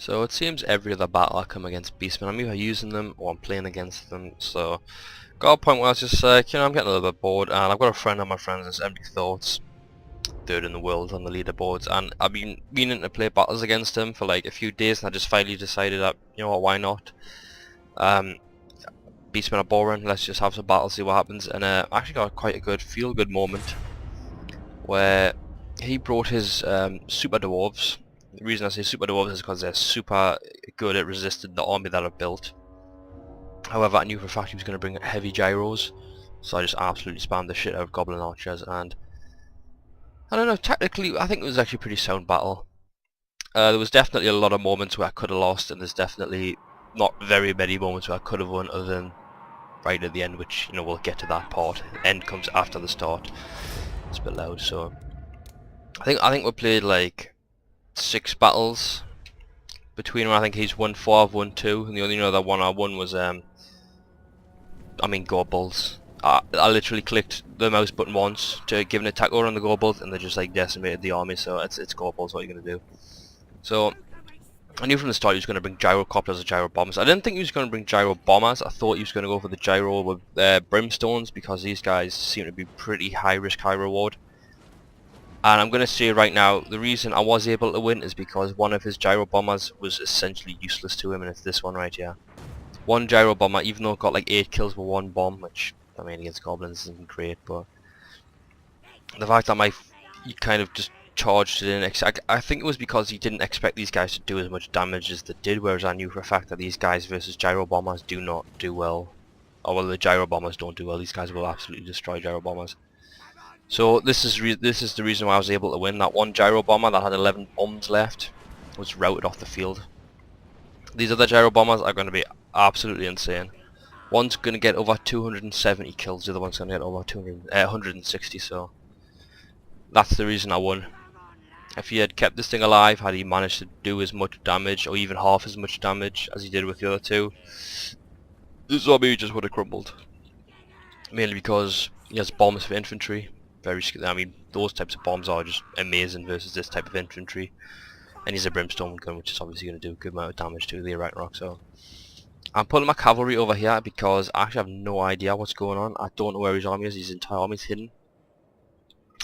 So it seems every other battle I come against beastmen, I'm either using them or I'm playing against them. So got a point where I was just like, you know, I'm getting a little bit bored, and I've got a friend on my friends that's Empty Thoughts, third in the world on the leaderboards, and I've been meaning to play battles against him for like a few days, and I just finally decided that, you know what, why not? Beastmen are boring, let's just have some battles, see what happens. And I actually got quite a good feel-good moment where he brought his super dwarves. The reason I say super dwarves is because they're super good at resisting the army that I've built. However, I knew for a fact he was going to bring heavy gyros, so I just absolutely spammed the shit out of goblin archers, and I don't know, technically I think it was actually a pretty sound battle. There was definitely a lot of moments where I could have lost, and there's definitely not very many moments where I could have won, other than right at the end, which, you know, we'll get to that part. The end comes after the start. It's a bit loud. So I think we played like 6 battles between them. I think he's won 4, I've won 2, and the only other one I won was Gobos. I literally clicked the mouse button once to give an attack order on the Gobos, and they just like decimated the army. So it's Gobos. What are you gonna do? So I knew from the start he was going to bring gyrocopters or gyro bombers. I didn't think he was going to bring gyro bombers. I thought he was going to go for the gyro with brimstones, because these guys seem to be pretty high risk, high reward. And I'm going to say right now, the reason I was able to win is because one of his gyro bombers was essentially useless to him, and it's this one right here. One gyro bomber, even though it got like 8 kills with 1 bomb, which, I mean, against goblins isn't great, but the fact that he kind of just charged it in. I think it was because he didn't expect these guys to do as much damage as they did, whereas I knew for a fact that these guys versus gyro bombers do not do well. Or well, the gyro bombers don't do well. These guys will absolutely destroy gyro bombers. So this is the reason why I was able to win. That one gyro bomber that had 11 bombs left was routed off the field. These other gyro bombers are going to be absolutely insane. One's going to get over 270 kills, the other one's going to get over 160, so that's the reason I won. If he had kept this thing alive, had he managed to do as much damage, or even half as much damage as he did with the other 2, the zombie just would have crumbled. Mainly because he has bombs for infantry. I mean, those types of bombs are just amazing versus this type of infantry. And he's a brimstone gun, which is obviously going to do a good amount of damage to the Ragnarok. So I'm pulling my cavalry over here because I actually have no idea what's going on. I don't know where his army is. His entire army is hidden.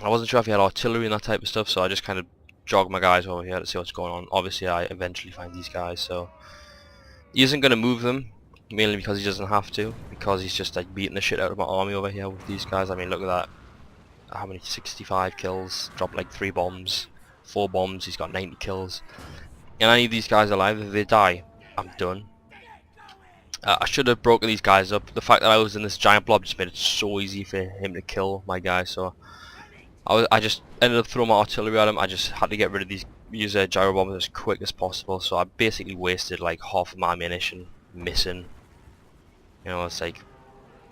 I wasn't sure if he had artillery and that type of stuff, so I just kind of jog my guys over here to see what's going on. Obviously I eventually find these guys, so he isn't going to move them, mainly because he doesn't have to, because he's just like beating the shit out of my army over here with these guys. I mean, look at that, how many, 65 kills, dropped like 3 bombs, 4 bombs, he's got 90 kills, and I need these guys alive. If they die, I'm done. I should have broken these guys up. The fact that I was in this giant blob just made it so easy for him to kill my guy, so I just ended up throwing my artillery at him. I just had to get rid of these gyro bombers as quick as possible, so I basically wasted like half of my ammunition missing. You know, it's like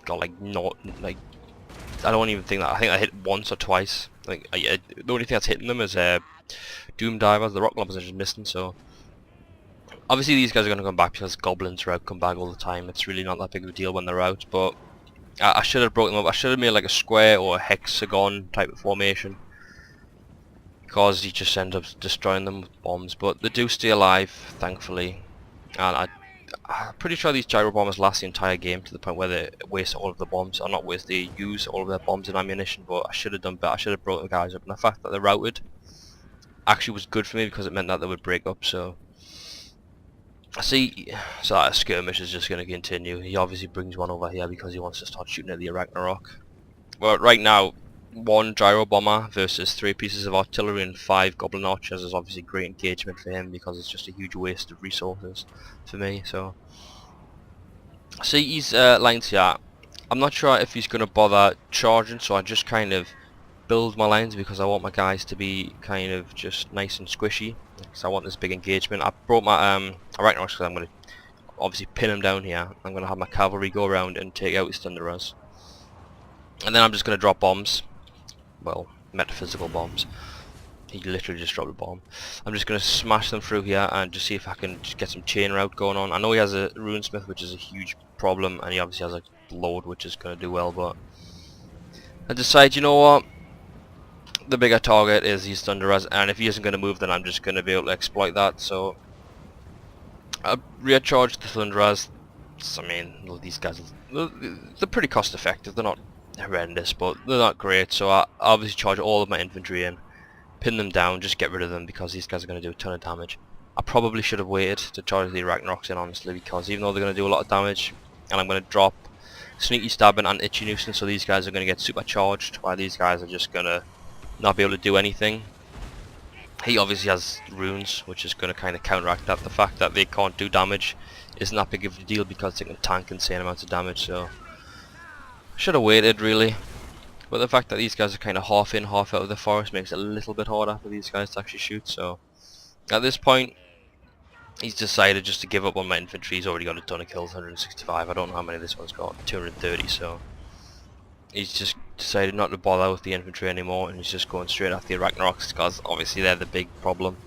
got like not like, I don't even think that, I think I hit once or twice. Like the only thing that's hitting them is doom divers. The rock lobbers are just missing. So obviously these guys are going to come back because goblins are out, come back all the time. It's really not that big of a deal when they're out, but I should have broken them up. I should have made like a square or a hexagon type of formation, because you just end up destroying them with bombs. But they do stay alive, thankfully, and I'm pretty sure these gyro bombers last the entire game, to the point where they waste all of the bombs, or not waste, they use all of their bombs and ammunition. But I should have done better. I should have broken the guys up, and the fact that they're routed actually was good for me, because it meant that they would break up. So I see, so that skirmish is just going to continue. He obviously brings one over here because he wants to start shooting at the Ragnarok. Well, right now, 1 gyro bomber versus 3 pieces of artillery and 5 goblin archers is obviously great engagement for him, because it's just a huge waste of resources for me. So see his lines here. I'm not sure if he's going to bother charging, so I just kind of build my lines, because I want my guys to be kind of just nice and squishy, because I want this big engagement. I brought my Ragnarok because I'm going to obviously pin him down here. I'm going to have my cavalry go around and take out his thunderers, and then I'm just going to drop bombs. Well, metaphysical bombs. He literally just dropped a bomb. I'm just going to smash them through here and just see if I can just get some chain route going on. I know he has a runesmith, which is a huge problem, and he obviously has a load, which is going to do well, but I decide, you know what, the bigger target is these thunderers, and if he isn't going to move, then I'm just going to be able to exploit that. So I recharged the Thunderers. I mean, well, these guys, they're pretty cost effective. They're not horrendous, but they're not great. So I obviously charge all of my infantry in, pin them down, just get rid of them because these guys are going to do a ton of damage. I probably should have waited to charge the Arachnox in, honestly, because even though they're going to do a lot of damage, and I'm going to drop Sneaky Stabbing and Itchy Nuisance, so these guys are going to get supercharged, while these guys are just going to not be able to do anything. He obviously has runes, which is going to kind of counteract that. The fact that they can't do damage isn't that big of a deal because they can tank insane amounts of damage, so should have waited really. But the fact that these guys are kind of half in, half out of the forest makes it a little bit harder for these guys to actually shoot, so at this point he's decided just to give up on my infantry. He's already got a ton of kills, 165. I don't know how many this one's got, 230, so he's just decided not to bother with the infantry anymore, and he's just going straight after the Arachnox because obviously they're the big problem.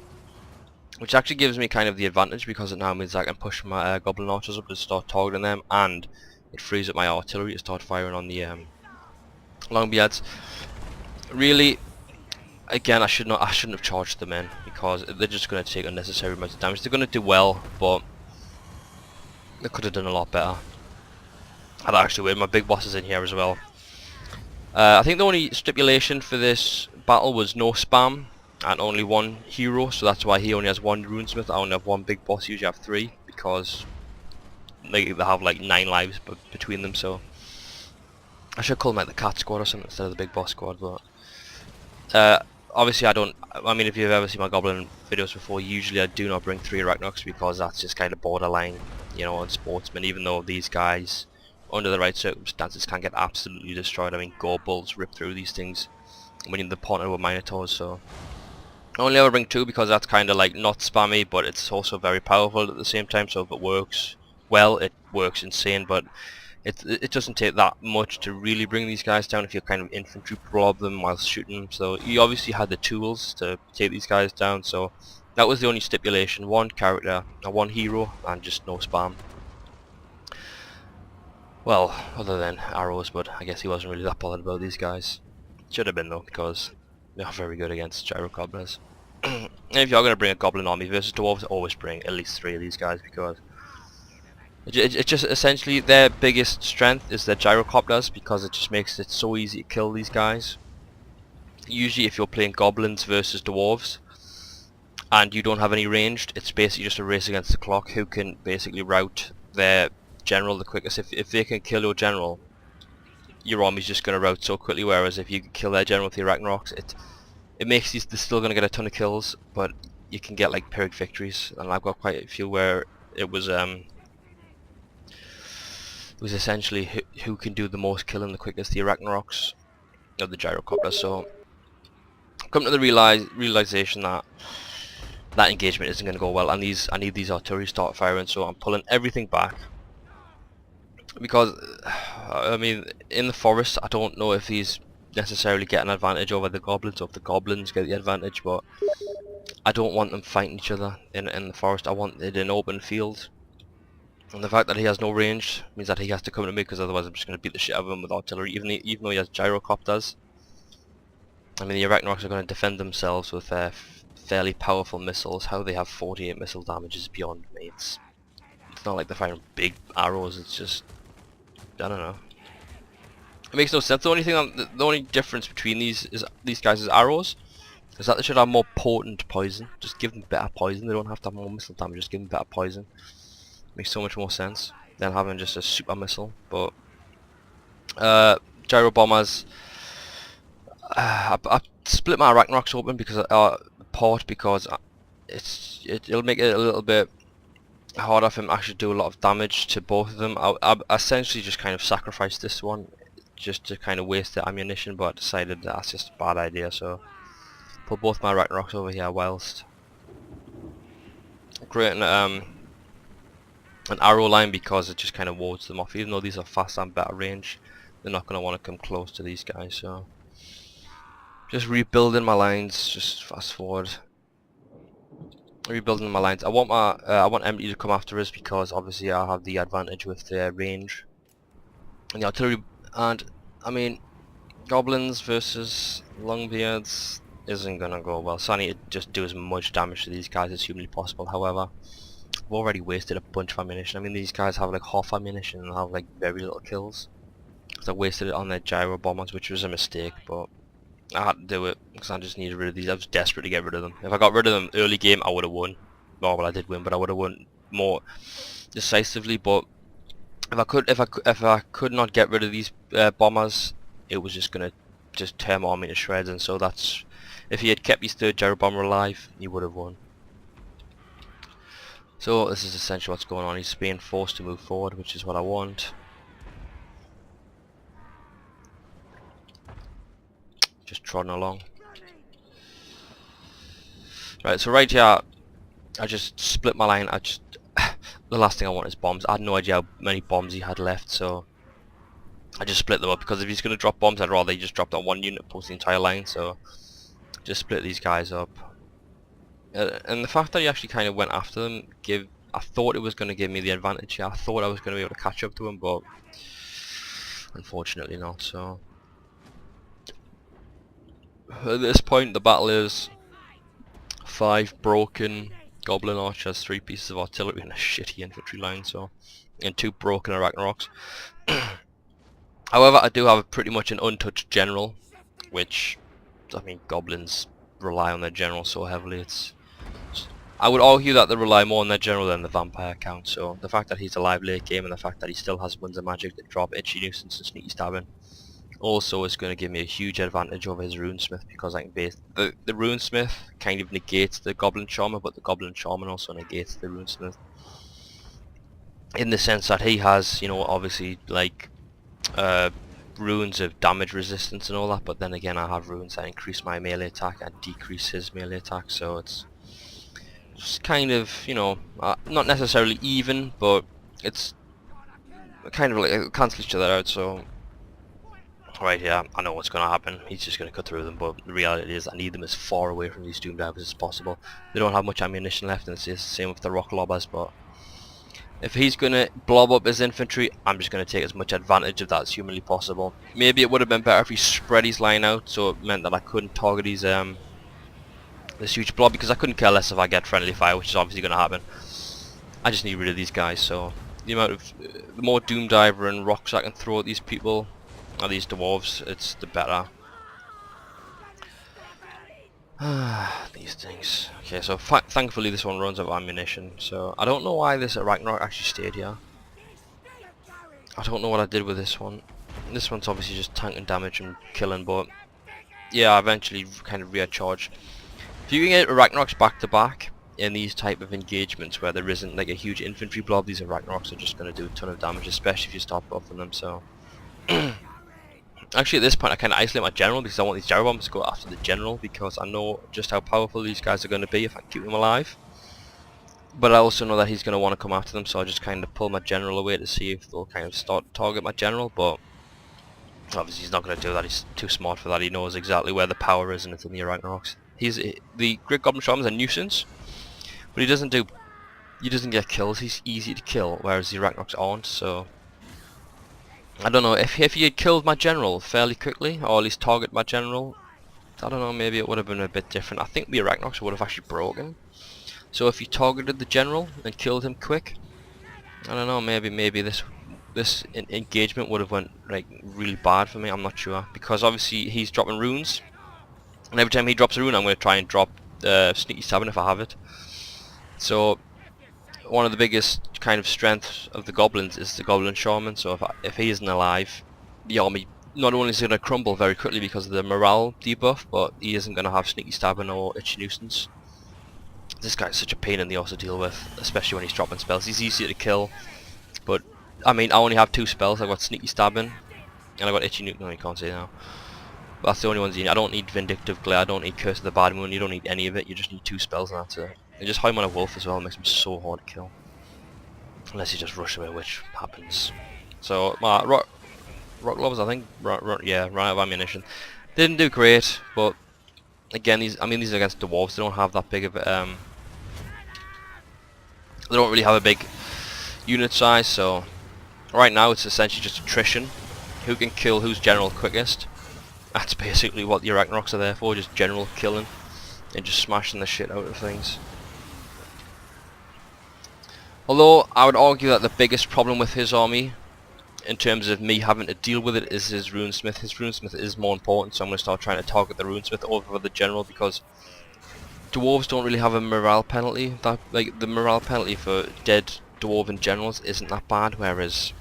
Which actually gives me kind of the advantage because it now means I can push my Goblin Archers up to start targeting them, and it frees up my artillery to start firing on the Longbeards. Really, again, I shouldn't have charged them in because they're just going to take unnecessary amounts of damage. They're going to do well, but they could have done a lot better. I'd actually wait. My big boss is in here as well. I think the only stipulation for this battle was no spam and only one hero, so that's why he only has one runesmith. I only have one big boss. Usually have 3 because they have like 9 lives between them. So I should call them like the cat squad or something instead of the big boss squad. But obviously I mean, if you've ever seen my goblin videos before, usually I do not bring 3 Arachnox because that's just kind of borderline, you know, on sportsmen. Even though these guys, under the right circumstances, can get absolutely destroyed. I mean, Gobos rip through these things when you're the partner with Minotaurs. So I only ever bring 2 because that's kind of like not spammy, but it's also very powerful at the same time. So if it works well, it works insane. But it doesn't take that much to really bring these guys down if you kind of infantry prob them while shooting them. So you obviously had the tools to take these guys down. So that was the only stipulation: 1 character, 1 hero, and just no spam. Well, other than arrows, but I guess he wasn't really that bothered about these guys. Should have been though, because they are very good against gyro goblins. And if you're going to bring a goblin army versus dwarves, always bring at least 3 of these guys, because it just essentially their biggest strength is their gyrocopters, because it just makes it so easy to kill these guys. Usually if you're playing goblins versus dwarves and you don't have any ranged, it's basically just a race against the clock who can basically rout their general the quickest. If they can kill your general, your army's just going to rout so quickly, whereas if you can kill their general with the Arachnox, it makes they're still going to get a ton of kills, but you can get like Pyrrhic victories, and I've got quite a few where it was essentially who can do the most killing the quickest, the Arachnox or the gyrocopter. So come to the realization that that engagement isn't going to go well, and I need these artillery to start firing, so I'm pulling everything back. Because, I mean, in the forest, I don't know if he's necessarily get an advantage over the goblins, or if the goblins get the advantage, but I don't want them fighting each other in the forest. I want it in open field. And the fact that he has no range means that he has to come to me, because otherwise I'm just going to beat the shit out of him with artillery, even though he has gyrocopters. I mean, the Arachnox are going to defend themselves with fairly powerful missiles. How they have 48 missile damage is beyond me. It's not like they're firing big arrows, it's just, I don't know. It makes no sense. The only difference between these guys' arrows is that they should have more potent poison. Just give them better poison. They don't have to have more missile damage. Just give them better poison. Makes so much more sense than having just a super missile. But gyro bombers, I split my Arachnox open because it'll make it a little bit harder for him to actually do a lot of damage to both of them. I essentially just kind of sacrificed this one just to kind of waste the ammunition, but I decided that that's just a bad idea, so put both my Arachnox over here whilst creating an arrow line, because it just kind of wards them off. Even though these are fast and better range, they're not going to want to come close to these guys. So just rebuilding my lines, just fast forward. Rebuilding my lines. I want Empty to come after us, because obviously I have the advantage with the range and the artillery. And I mean, goblins versus Longbeards isn't gonna go well, so I need to just do as much damage to these guys as humanly possible. However, I've already wasted a bunch of ammunition. I mean, these guys have like half ammunition and have like very little kills. So I wasted it on their gyro bombers, which was a mistake, but I had to do it because I just needed rid of these. I was desperate to get rid of them. If I got rid of them early game, I would have won. Oh, well, I did win, but I would have won more decisively. But if I could not get rid of these bombers, it was just gonna just tear my army to shreds. And so that's, if he had kept his third gyro bomber alive, he would have won. So this is essentially what's going on. He's being forced to move forward, which is what I want. Just trotting along. Right, so right here, I just split my line. The last thing I want is bombs. I had no idea how many bombs he had left, so I just split them up, because if he's going to drop bombs, I'd rather he just drop that one unit post the entire line, so just split these guys up. And the fact that he actually kind of went after them, I thought it was going to give me the advantage here. I thought I was going to be able to catch up to him, but unfortunately not, so at this point the battle is 5 broken goblin archers, 3 pieces of artillery and a shitty infantry line, so, and 2 broken Arachnaroks. However, I do have pretty much an untouched general, which, I mean, goblins rely on their general so heavily. I would argue that they rely more on their general than the vampire count, so the fact that he's alive late game and the fact that he still has winds of magic that drop itchy nuisance and sneaky stabbing also is going to give me a huge advantage over his runesmith, because I can base the runesmith kind of negates the goblin charmer, but the goblin charmer also negates the runesmith, in the sense that he has, you know, obviously like runes of damage resistance and all that, but then again I have runes that increase my melee attack and decrease his melee attack, so it's just kind of, you know, not necessarily even, but it's kind of like it cancels each other out. So right here, I know what's going to happen. He's just going to cut through them, but the reality is I need them as far away from these doom divers as possible. They don't have much ammunition left, and it's the same with the rock lobbers, but if he's going to blob up his infantry, I'm just going to take as much advantage of that as humanly possible. Maybe it would have been better if he spread his line out, so it meant that I couldn't target his this huge blob, because I couldn't care less if I get friendly fire, which is obviously going to happen. I just need rid of these guys, so the amount of the more doom diver and rocks I can throw at these people, or these dwarves, it's the better. These things. Okay, so thankfully this one runs out of ammunition, so I don't know why this Arachnarok actually stayed here. I don't know what I did with this one. This one's obviously just tanking damage and killing, but yeah, I eventually kind of recharged. If you can get Arachnaroks back to back in these type of engagements where there isn't like a huge infantry blob, these Arachnaroks are just going to do a ton of damage, especially if you start buffing them, so actually at this point I kind of isolate my general, because I want these gyro bombs to go after the general, because I know just how powerful these guys are going to be if I keep them alive. But I also know that he's going to want to come after them, so I just kind of pull my general away to see if they'll kind of start to target my general, but obviously he's not going to do that. He's too smart for that. He knows exactly where the power is, and it's in the Arachnaroks. The Great Goblin Shaman's a nuisance, but he doesn't get kills. He's easy to kill, whereas the Arachnaroks aren't, so I don't know, if he had killed my general fairly quickly, or at least target my general, I don't know, maybe it would have been a bit different. I think the Arachnaroks would have actually broken. So if he targeted the general and killed him quick, I don't know, maybe this engagement would have went like really bad for me. I'm not sure, because obviously he's dropping runes, and every time he drops a rune I'm going to try and drop sneaky stabbing if I have it. So one of the biggest kind of strengths of the goblins is the goblin shaman, so if he isn't alive, the army not only is going to crumble very quickly because of the morale debuff, but he isn't going to have sneaky stabbing or itchy nuisance. This guy's such a pain in the arse to deal with, especially when he's dropping spells. He's easy to kill, but I mean I only have 2 spells. I've got sneaky stabbing and I've got itchy nuisance. No, you can't say now. But that's the only ones you need. I don't need Vindictive Glare, I don't need Curse of the Bad Moon, you don't need any of it, you just need 2 spells and that's it. And just hide him on a wolf as well, it makes him so hard to kill. Unless you just rush away, which happens. So, rock lovers, I think, yeah, ran out of ammunition. Didn't do great, but again, these are against dwarves, they don't have that big of a, they don't really have a big unit size, so right now it's essentially just attrition. Who can kill whose general quickest? That's basically what the Arachnaroks are there for, just general killing and just smashing the shit out of things. Although I would argue that the biggest problem with his army, in terms of me having to deal with it, is his runesmith. His runesmith is more important, so I'm going to start trying to target the runesmith over the general, because dwarves don't really have a morale penalty. That, like, the morale penalty for dead dwarven generals isn't that bad, whereas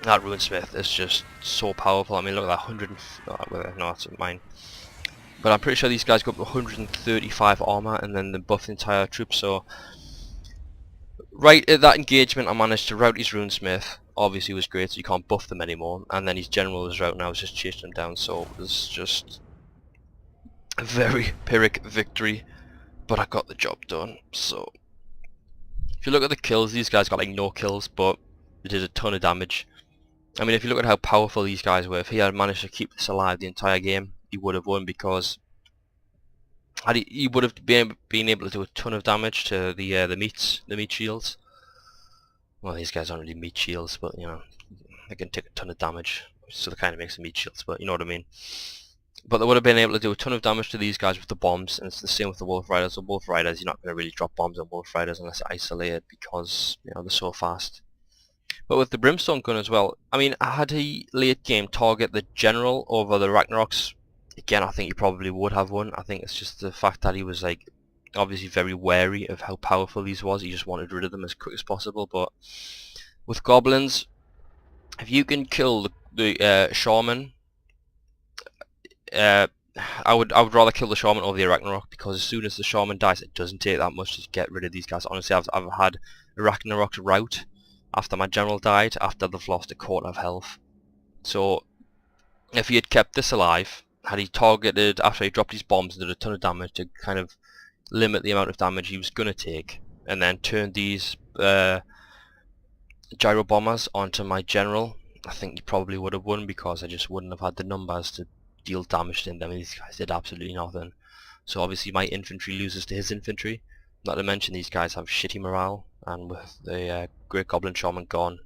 that runesmith is just so powerful. I mean, look at that 100. No, that's mine. But I'm pretty sure these guys go up to 135 armor, and then they buff the entire troop. So right at that engagement, I managed to rout his runesmith. Obviously, it was great, so you can't buff them anymore. And then his general was routed, and I was just chasing him down. So it was just a very Pyrrhic victory, but I got the job done. So if you look at the kills, these guys got like no kills, but they did a ton of damage. I mean, if you look at how powerful these guys were, if he had managed to keep this alive the entire game, he would have won, because he would have been able to do a ton of damage to the meat shields. Well, these guys aren't really meat shields, but you know, they can take a ton of damage, so that kind of makes them meat shields, but you know what I mean. But they would have been able to do a ton of damage to these guys with the bombs, and it's the same with the Wolf Riders. So Wolf Riders, you're not going to really drop bombs on Wolf Riders unless isolated, because you know they're so fast. But with the Brimstone gun as well, I mean, had he late game target the general over the Ragnaroks, again, I think he probably would have won. I think it's just the fact that he was like obviously very wary of how powerful these was. He just wanted rid of them as quick as possible. But with goblins, if you can kill the shaman, I would rather kill the shaman over the Ragnarok, because as soon as the shaman dies, it doesn't take that much to get rid of these guys. Honestly, I've had a Ragnarok rout after my general died, after they've lost a quarter of health. So if he had kept this alive, had he targeted after he dropped his bombs and did a ton of damage to kind of limit the amount of damage he was going to take, and then turned these gyro bombers onto my general, I think he probably would have won, because I just wouldn't have had the numbers to deal damage to them. These guys did absolutely nothing. So obviously my infantry loses to his infantry. Not to mention these guys have shitty morale, and with the Great Goblin Shaman gone,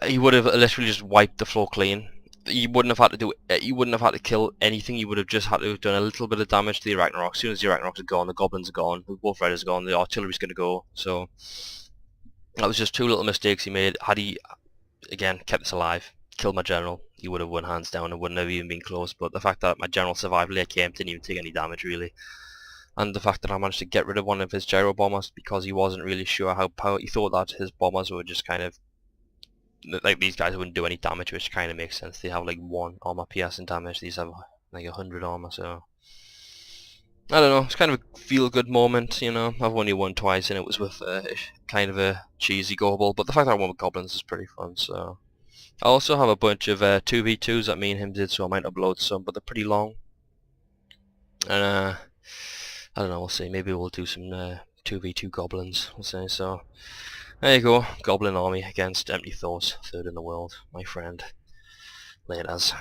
he would have literally just wiped the floor clean. He wouldn't have had to do. He wouldn't have had to kill anything. He would have just had to have done a little bit of damage to the Ragnarok. As soon as the Ragnaroks are gone, the Goblins are gone, the Wolf Riders are gone, the artillery's going to go. So that was just two little mistakes he made. Had he again kept this alive, killed my general, he would have won hands down and wouldn't have even been close. But the fact that my general survived late game, didn't even take any damage really, and the fact that I managed to get rid of one of his gyro bombers because he wasn't really sure how powerful. He thought that his bombers were just kind of like, these guys wouldn't do any damage, which kind of makes sense. They have like 1 armor piercing damage. These have like 100 armor, so I don't know. It's kind of a feel-good moment, you know. I've only won twice, and it was with kind of a cheesy Gobo, but the fact that I won with goblins is pretty fun. So I also have a bunch of 2v2s that me and him did, so I might upload some, but they're pretty long. And I don't know. We'll see. Maybe we'll do some 2v2 goblins. We'll see. So there you go. Goblin army against empty thoughts, third in the world, my friend. Laters.